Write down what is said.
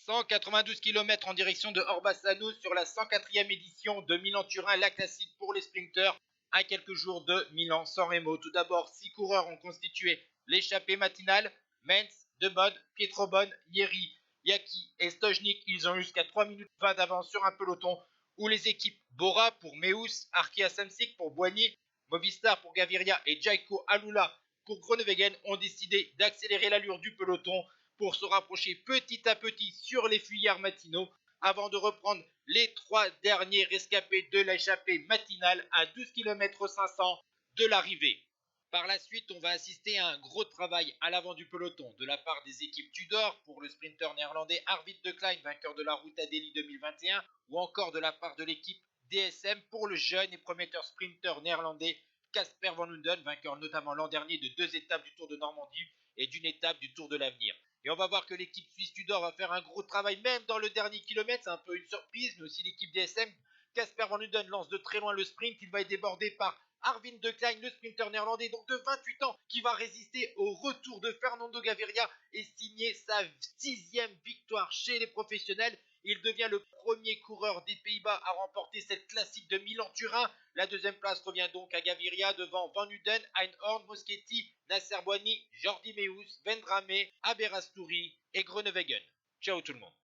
192 km en direction de Orbassano sur la 104e édition de Milan-Turin, la classique pour les sprinteurs à quelques jours de Milan-San Remo. Tout d'abord, 6 coureurs ont constitué l'échappée matinale. Mentz, Debod, Pietrobon, Yeri, Yaki et Stojnik. Ils ont jusqu'à 3 minutes 20 d'avance sur un peloton où les équipes Bora pour Meus, Arkea Samsic pour Boigny, Movistar pour Gaviria et Jaiko Alula pour Groenewegen ont décidé d'accélérer l'allure du peloton pour se rapprocher petit à petit sur les fuyards matinaux avant de reprendre les 3 derniers rescapés de l'échappée matinale à 12 km 500 de l'arrivée. Par la suite, on va assister à un gros travail à l'avant du peloton de la part des équipes Tudor pour le sprinter néerlandais Arvid de Klein, vainqueur de la Route à Delhi 2021, ou encore de la part de l'équipe DSM pour le jeune et prometteur sprinter néerlandais Casper Van Loonden, vainqueur notamment l'an dernier de 2 étapes du Tour de Normandie et d'une étape du Tour de l'Avenir. Et on va voir que l'équipe suisse Tudor va faire un gros travail même dans le dernier kilomètre, c'est un peu une surprise, mais aussi l'équipe DSM. Casper Van Loonden lance de très loin le sprint, il va être débordé par Arvid de Klein, le sprinter néerlandais, donc de 28 ans, qui va résister au retour de Fernando Gaviria et signer sa 6e victoire chez les professionnels. Il devient le premier coureur des Pays-Bas à remporter cette classique de Milan-Turin. La 2e place revient donc à Gaviria devant Van Uden, Einhorn, Moschetti, Nasser Boigny, Jordi Meus, Vendrame, Aberasturi et Groenewegen. Ciao tout le monde.